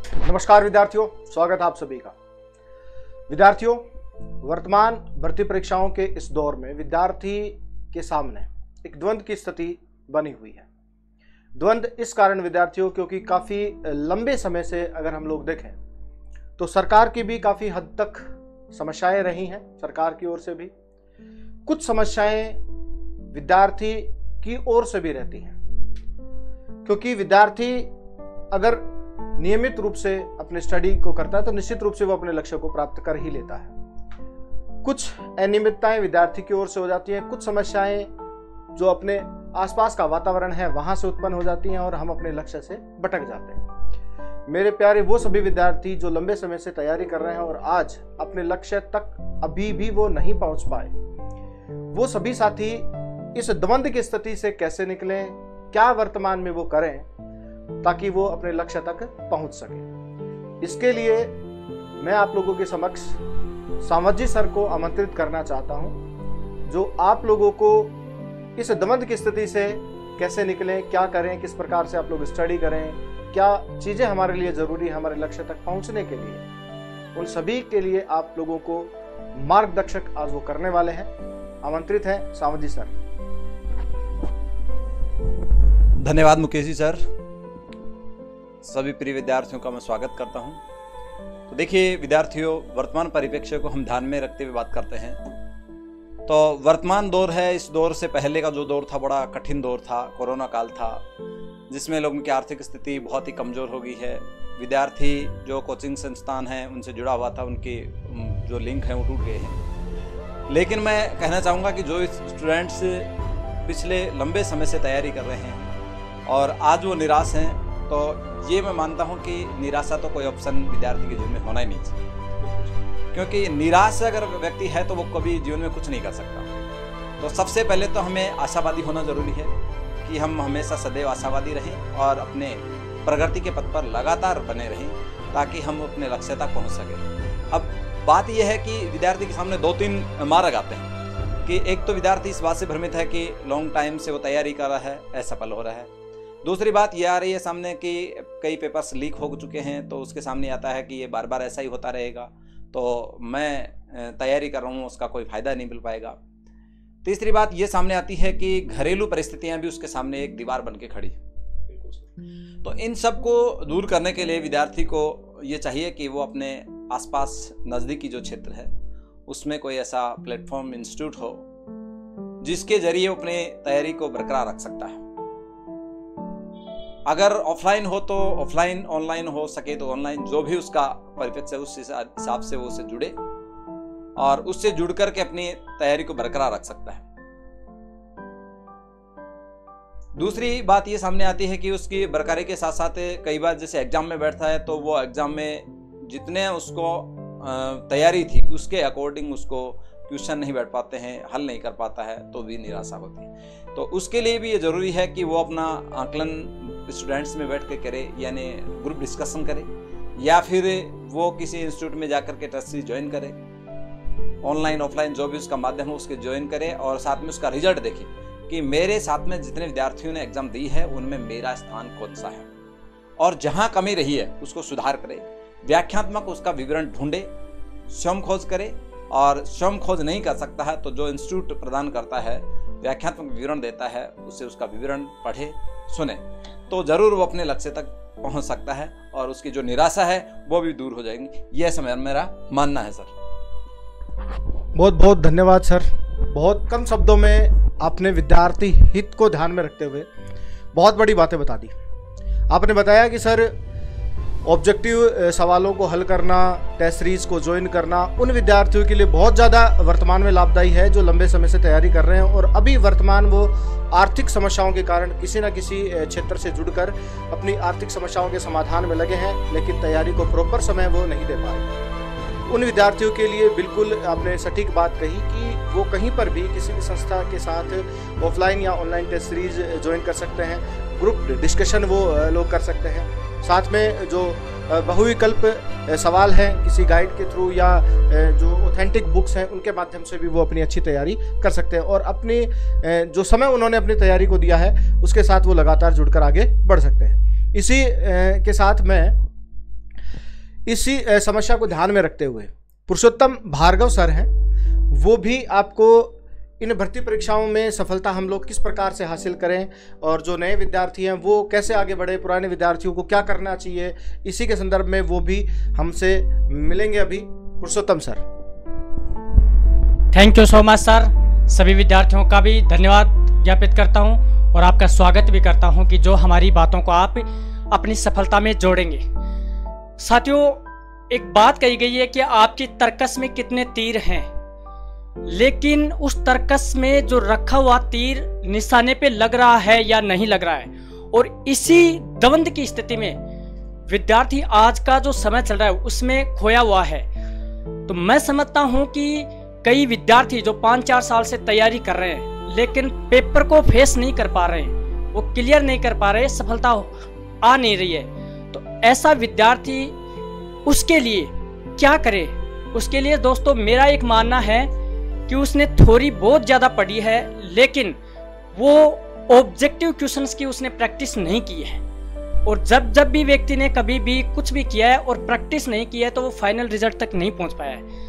नमस्कार विद्यार्थियों, स्वागत है आप सभी का। विद्यार्थियों, वर्तमान भर्ती परीक्षाओं के इस दौर में विद्यार्थी के सामने एक द्वंद्व की स्थिति बनी हुई है। द्वंद्व इस कारण विद्यार्थियों क्योंकि काफ़ी लंबे समय से अगर हम लोग देखें तो सरकार की भी काफ़ी हद तक समस्याएं रही हैं। सरकार की ओर से भी कुछ समस्याएं विद्यार्थी की ओर से भी रहती हैं, क्योंकि विद्यार्थी अगर नियमित रूप से अपने स्टडी को करता है तो निश्चित रूप से वो अपने लक्ष्य को प्राप्त कर ही लेता है। कुछ अनियमितताएं विद्यार्थी की ओर से हो जाती हैं, कुछ समस्याएं जो अपने आसपास का वातावरण है वहां से उत्पन्न हो जाती हैं और हम अपने लक्ष्य से भटक जाते हैं। मेरे प्यारे वो सभी विद्यार्थी जो लंबे समय से तैयारी कर रहे हैं और आज अपने लक्ष्य तक अभी भी वो नहीं पहुंच पाए, वो सभी साथी इस द्वंद्व की स्थिति से कैसे निकलें, क्या वर्तमान में वो करें ताकि वो अपने लक्ष्य तक पहुंच सके। इसके लिए मैं आप लोगों के समक्ष सावजी सर को आमंत्रित करना चाहता हूं, जो आप लोगों को इस द्वंद्व की स्थिति से कैसे निकलें, क्या करें, किस प्रकार से आप लोग स्टडी करें, क्या चीजें हमारे लिए जरूरी है हमारे लक्ष्य तक पहुंचने के लिए, उन सभी के लिए आप लोगों को मार्गदर्शक आज वो करने वाले हैं। आमंत्रित हैं सावजी सर। धन्यवाद मुकेश जी सर। सभी प्रिय विद्यार्थियों का मैं स्वागत करता हूं। तो देखिए विद्यार्थियों, वर्तमान परिप्रेक्ष्य को हम ध्यान में रखते हुए बात करते हैं। तो वर्तमान दौर है, इस दौर से पहले का जो दौर था बड़ा कठिन दौर था, कोरोना काल था, जिसमें लोगों की आर्थिक स्थिति बहुत ही कमज़ोर हो गई है। विद्यार्थी जो कोचिंग संस्थान हैं उनसे जुड़ा हुआ था, उनके जो लिंक हैं वो टूट गए हैं। लेकिन मैं कहना चाहूँगा कि जो स्टूडेंट्स पिछले लंबे समय से तैयारी कर रहे हैं और आज वो निराश हैं, तो ये मैं मानता हूँ कि निराशा तो कोई ऑप्शन विद्यार्थी के जीवन में होना ही नहीं चाहिए, क्योंकि निराश अगर व्यक्ति है तो वो कभी जीवन में कुछ नहीं कर सकता। तो सबसे पहले तो हमें आशावादी होना जरूरी है कि हम हमेशा सदैव आशावादी रहें और अपने प्रगति के पथ पर लगातार बने रहें ताकि हम अपने लक्ष्य तक पहुँच सकें। अब बात यह है कि विद्यार्थी के सामने दो तीन मार्ग आते हैं कि एक तो विद्यार्थी इस बात से भ्रमित है कि लॉन्ग टाइम से वो तैयारी कर रहा है, असफल हो रहा है। दूसरी बात यह आ रही है सामने कि कई पेपर्स लीक हो चुके हैं, तो उसके सामने आता है कि ये बार बार ऐसा ही होता रहेगा, तो मैं तैयारी कर रहा हूँ, उसका कोई फ़ायदा नहीं मिल पाएगा। तीसरी बात ये सामने आती है कि घरेलू परिस्थितियाँ भी उसके सामने एक दीवार बन के खड़ी। तो इन सब को दूर करने के लिए विद्यार्थी को ये चाहिए कि वो अपने आसपास नज़दीकी जो क्षेत्र है उसमें कोई ऐसा प्लेटफॉर्म, इंस्टीट्यूट हो जिसके जरिए वो अपने तैयारी को बरकरार रख सकता है। अगर ऑफलाइन हो तो ऑफलाइन, ऑनलाइन हो सके तो ऑनलाइन, जो भी उसका परिप्रेक्ष्य है उस हिसाब से वो उससे जुड़े और उससे जुड़ करके अपनी तैयारी को बरकरार रख सकता है। दूसरी बात ये सामने आती है कि उसकी बरकरारी के साथ साथ कई बार जैसे एग्जाम में बैठता है तो वो एग्जाम में जितने उसको तैयारी थी उसके अकॉर्डिंग उसको क्वेश्चन नहीं बैठ पाते हैं, हल नहीं कर पाता है, तो भी निराशा होती है। तो उसके लिए भी ये ज़रूरी है कि वो अपना आकलन स्टूडेंट्स में बैठ के करे, यानी ग्रुप डिस्कशन करे, या फिर वो किसी इंस्टीट्यूट में जाकर के टेस्ट सीरीज ज्वाइन करे, ऑनलाइन ऑफलाइन जो भी उसका माध्यम हो उसके ज्वाइन करे और साथ में उसका रिजल्ट देखे कि मेरे साथ में जितने विद्यार्थियों ने एग्जाम दी है उनमें मेरा स्थान कौन सा है, और जहाँ कमी रही है उसको सुधार करे, व्याख्यात्मक उसका विवरण ढूंढे, स्वयं खोज करे, और स्वयं खोज नहीं कर सकता है तो जो इंस्टीट्यूट प्रदान करता है, व्याख्यात्मक विवरण देता है, उससे उसका विवरण पढ़े, सुने, तो ज़रूर वो अपने लक्ष्य तक पहुंच सकता है और उसकी जो निराशा है वो भी दूर हो जाएगी। यह समय मेरा मानना है सर। बहुत बहुत धन्यवाद सर। बहुत कम शब्दों में आपने विद्यार्थी हित को ध्यान में रखते हुए बहुत बड़ी बातें बता दी। आपने बताया कि सर ऑब्जेक्टिव सवालों को हल करना, टेस्ट सीरीज को ज्वाइन करना उन विद्यार्थियों के लिए बहुत ज़्यादा वर्तमान में लाभदायी है जो लंबे समय से तैयारी कर रहे हैं और अभी वर्तमान वो आर्थिक समस्याओं के कारण किसी न किसी क्षेत्र से जुड़कर अपनी आर्थिक समस्याओं के समाधान में लगे हैं, लेकिन तैयारी को प्रॉपर समय वो नहीं दे पा रहे। उन विद्यार्थियों के लिए बिल्कुल आपने सटीक बात कही कि वो कहीं पर भी किसी भी संस्था के साथ ऑफलाइन या ऑनलाइन टेस्ट सीरीज ज्वाइन कर सकते हैं, ग्रुप डिस्कशन वो लोग कर सकते हैं, साथ में जो बहुविकल्प सवाल हैं किसी गाइड के थ्रू या जो ऑथेंटिक बुक्स हैं उनके माध्यम से भी वो अपनी अच्छी तैयारी कर सकते हैं और अपनी जो समय उन्होंने अपनी तैयारी को दिया है उसके साथ वो लगातार जुड़कर आगे बढ़ सकते हैं। इसी के साथ मैं इसी समस्या को ध्यान में रखते हुए पुरुषोत्तम भार्गव सर हैं, वो भी आपको इन भर्ती परीक्षाओं में सफलता हम लोग किस प्रकार से हासिल करें और जो नए विद्यार्थी हैं वो कैसे आगे बढ़े, पुराने विद्यार्थियों को क्या करना चाहिए, इसी के संदर्भ में वो भी हमसे मिलेंगे अभी। Purushottam sir. Thank you so much sir. सभी विद्यार्थियों का भी धन्यवाद ज्ञापित करता हूं और आपका स्वागत भी करता हूं कि जो हमारी बातों को आप अपनी सफलता में जोड़ेंगे। साथियों, एक बात कही गई है कि आपकी तर्कस में कितने तीर हैं, लेकिन उस तर्कस में जो रखा हुआ तीर निशाने पे लग रहा है या नहीं लग रहा है, और इसी द्वंद की स्थिति में विद्यार्थी आज का जो समय चल रहा है उसमें खोया हुआ है। तो मैं समझता हूं कि कई विद्यार्थी जो 5-4 साल से तैयारी कर रहे हैं लेकिन पेपर को फेस नहीं कर पा रहे, वो क्लियर नहीं कर पा रहे, सफलता आ नहीं रही है, तो ऐसा विद्यार्थी उसके लिए क्या करे? उसके लिए दोस्तों मेरा एक मानना है कि उसने थ्योरी बहुत ज्यादा पढ़ी है लेकिन वो ऑब्जेक्टिव क्वेश्चंस की उसने प्रैक्टिस नहीं की है, और जब भी व्यक्ति ने कभी भी कुछ भी किया है और प्रैक्टिस नहीं की है तो वो फाइनल रिजल्ट तक नहीं पहुंच पाया है।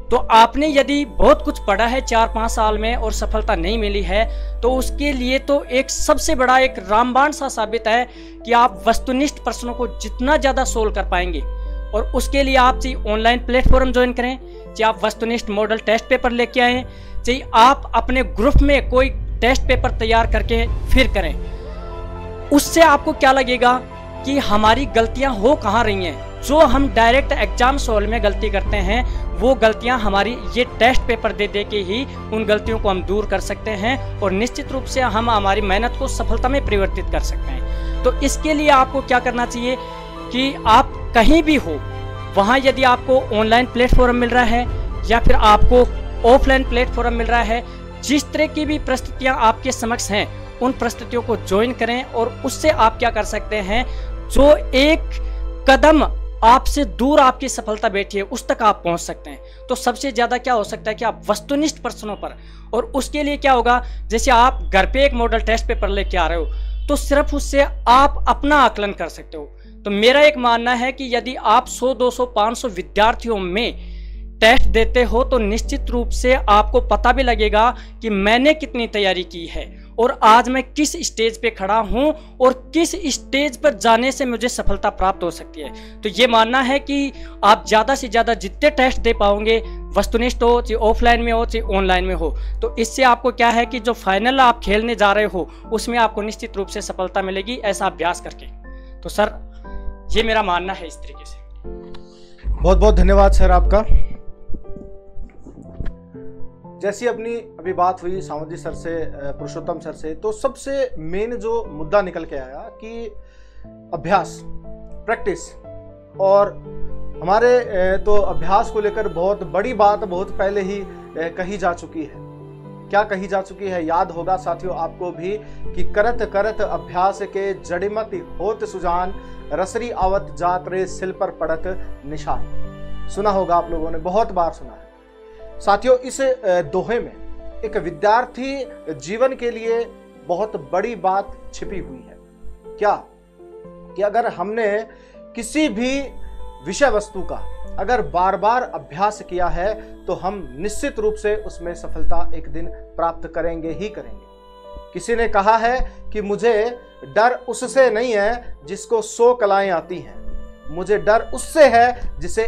तो आपने यदि बहुत कुछ पढ़ा है 4-5 साल में और सफलता नहीं मिली है तो उसके लिए तो एक सबसे बड़ा एक रामबाण सा साबित है कि आप वस्तुनिष्ठ प्रश्नों को जितना ज्यादा सोल्व कर पाएंगे, और उसके लिए आप चाहे ऑनलाइन प्लेटफॉर्म ज्वाइन करें, चाहे आप वस्तुनिष्ठ मॉडल टेस्ट पेपर लेके आए, चाहे आप अपने ग्रुप में कोई टेस्ट पेपर तैयार करके फिर करें, उससे आपको क्या लगेगा कि हमारी गलतियां हो कहाँ रही हैं। जो हम डायरेक्ट एग्जाम सॉल्व में गलती करते हैं वो गलतियां हमारी ये टेस्ट पेपर दे दे के ही उन गलतियों को हम दूर कर सकते हैं, और निश्चित रूप से हम हमारी मेहनत को सफलता में परिवर्तित कर सकते हैं। तो इसके लिए आपको क्या करना चाहिए कि आप कहीं भी हो वहाँ यदि आपको ऑनलाइन प्लेटफॉर्म मिल रहा है या फिर आपको ऑफलाइन प्लेटफॉर्म मिल रहा है, जिस तरह की भी परिस्थितियाँ आपके समक्ष हैं उन परिस्थितियों को ज्वाइन करें, और उससे आप क्या कर सकते हैं, जो एक कदम आपसे दूर आपकी सफलता बैठी है उस तक आप पहुंच सकते हैं। तो सबसे ज्यादा क्या हो सकता है कि आप वस्तुनिष्ठ प्रश्नों पर, और उसके लिए क्या होगा, जैसे आप घर पे एक मॉडल टेस्ट पेपर लेके आ रहे हो तो सिर्फ उससे आप अपना आकलन कर सकते हो। तो मेरा एक मानना है कि यदि आप 100, 200, 500 विद्यार्थियों में टेस्ट देते हो तो निश्चित रूप से आपको पता भी लगेगा कि मैंने कितनी तैयारी की है और आज मैं किस स्टेज पे खड़ा हूं और किस स्टेज पर जाने से मुझे सफलता प्राप्त हो सकती है। तो ये मानना है कि आप ज़्यादा से ज़्यादा जितने टेस्ट दे पाओगे, वस्तुनिष्ठ हो चाहे ऑफलाइन में हो चाहे ऑनलाइन में हो, तो इससे आपको क्या है कि जो फाइनल आप खेलने जा रहे हो उसमें आपको निश्चित रूप से सफलता मिलेगी, ऐसा अभ्यास करके। तो सर ये मेरा मानना है इस तरीके से। बहुत बहुत धन्यवाद सर आपका। जैसी अपनी अभी बात हुई सावंत जी सर से, पुरुषोत्तम सर से, तो सबसे मेन जो मुद्दा निकल के आया कि अभ्यास, प्रैक्टिस, और हमारे तो अभ्यास को लेकर बहुत बड़ी बात बहुत पहले ही कही जा चुकी है। क्या कही जा चुकी है याद होगा साथियों आपको भी कि करत करत अभ्यास के जड़िमत होत सुजान, रसरी आवत जात रे सिल पर पड़त निशान। सुना होगा आप लोगों ने, बहुत बार सुना है साथियों। इस दोहे में एक विद्यार्थी जीवन के लिए बहुत बड़ी बात छिपी हुई है। क्या कि अगर हमने किसी भी विषय वस्तु का अगर बार बार अभ्यास किया है तो हम निश्चित रूप से उसमें सफलता एक दिन प्राप्त करेंगे ही करेंगे। किसी ने कहा है कि मुझे डर उससे नहीं है जिसको 100 कलाएं आती हैं, मुझे डर उससे है जिसे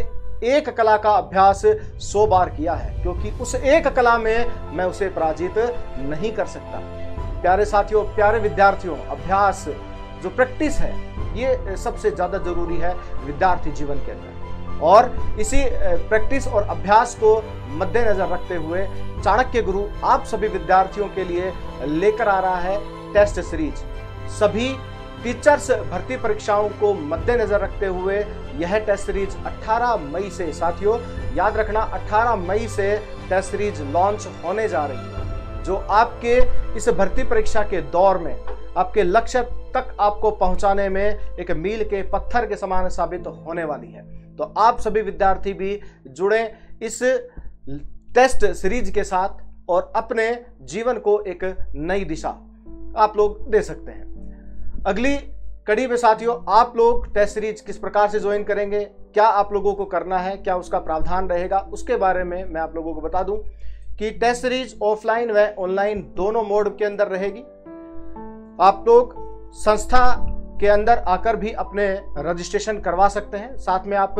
एक कला का अभ्यास 100 बार किया है, क्योंकि उस एक कला में मैं उसे पराजित नहीं कर सकता। प्यारे साथियों, प्यारे विद्यार्थियों, अभ्यास जो प्रैक्टिस है ये सबसे ज्यादा जरूरी है विद्यार्थी जीवन के अंदर, और इसी प्रैक्टिस और अभ्यास को मद्देनजर रखते हुए चाणक्य गुरु आप सभी विद्यार्थियों के लिए लेकर आ रहा है टेस्ट सीरीज। सभी टीचर्स भर्ती परीक्षाओं को मद्देनजर रखते हुए यह टेस्ट सीरीज 18 मई से, साथियों याद रखना 18 मई से टेस्ट सीरीज लॉन्च होने जा रही है, जो आपके इस भर्ती परीक्षा के दौर में आपके लक्ष्य तक आपको पहुंचाने में एक मील के पत्थर के समान साबित होने वाली है। तो आप सभी विद्यार्थी भी जुड़े इस टेस्ट सीरीज के साथ और अपने जीवन को एक नई दिशा आप लोग दे सकते हैं। अगली कड़ी में साथियों आप लोग टेस्ट सीरीज किस प्रकार से ज्वाइन करेंगे, क्या आप लोगों को करना है, क्या उसका प्रावधान रहेगा, उसके बारे में मैं आप लोगों को बता दूं कि टेस्ट सीरीज ऑफलाइन व ऑनलाइन दोनों मोड के अंदर रहेगी। आप लोग संस्था के अंदर आकर भी अपने रजिस्ट्रेशन करवा सकते हैं। साथ में आप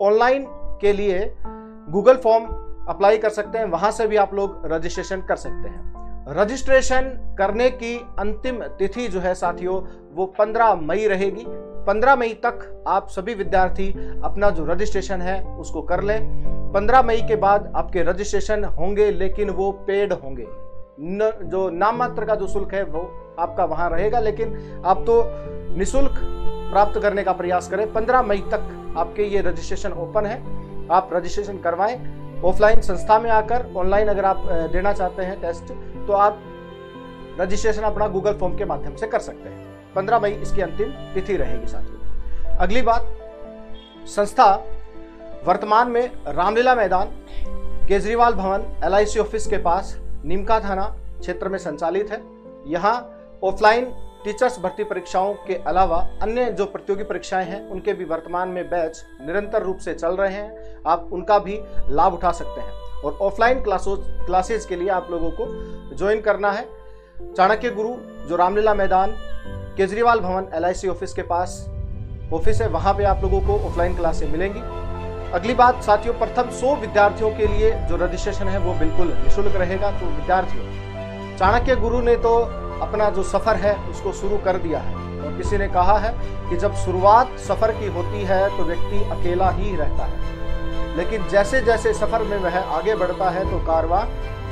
ऑनलाइन के लिए गूगल फॉर्म अप्लाई कर सकते हैं, वहां से भी आप लोग रजिस्ट्रेशन कर सकते हैं। रजिस्ट्रेशन करने की अंतिम तिथि जो है साथियों वो 15 मई रहेगी। 15 मई तक आप सभी विद्यार्थी अपना जो रजिस्ट्रेशन है उसको कर लें। 15 मई के बाद आपके रजिस्ट्रेशन होंगे, लेकिन वो पेड होंगे। जो नाम मात्र का जो शुल्क है वो आपका वहां रहेगा, लेकिन आप तो निःशुल्क प्राप्त करने का प्रयास करें। 15 मई तक आपके ये रजिस्ट्रेशन ओपन है, आप रजिस्ट्रेशन करवाएं ऑफलाइन संस्था में आकर। ऑनलाइन अगर आप देना चाहते हैं टेस्ट तो आप रजिस्ट्रेशन अपना गूगल फॉर्म के माध्यम से कर सकते हैं। 15 मई इसकी अंतिम तिथि रहेगी साथियों। अगली बात, संस्था वर्तमान में रामलीला मैदान, केजरीवाल भवन, LIC ऑफिस के पास नीमका थाना क्षेत्र में संचालित है। यहाँ ऑफलाइन टीचर्स भर्ती परीक्षाओं के अलावा अन्य जो प्रतियोगी परीक्षाएं हैं उनके भी वर्तमान में बैच निरंतर रूप से चल रहे हैं, आप उनका भी लाभ उठा सकते हैं। और ऑफलाइन क्लासेज के लिए आप लोगों को ज्वाइन करना है चाणक्य गुरु, जो रामलीला मैदान, केजरीवाल भवन, LIC ऑफिस के पास ऑफिस है, वहां पे आप लोगों को ऑफलाइन क्लासें मिलेंगी। अगली बात साथियों, प्रथम 100 विद्यार्थियों के लिए जो रजिस्ट्रेशन है वो बिल्कुल निःशुल्क रहेगा। तो विद्यार्थियों, चाणक्य गुरु ने तो अपना जो सफर है उसको शुरू कर दिया है, और किसी ने कहा है कि जब शुरुआत सफर की होती है तो व्यक्ति अकेला ही रहता है, लेकिन जैसे जैसे सफर में वह आगे बढ़ता है तो कारवां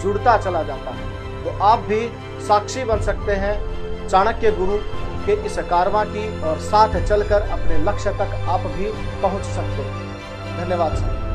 जुड़ता चला जाता है। तो आप भी साक्षी बन सकते हैं चाणक्य गुरु के इस कारवां की, और साथ चलकर अपने लक्ष्य तक आप भी पहुंच सकते हैं। धन्यवाद सर।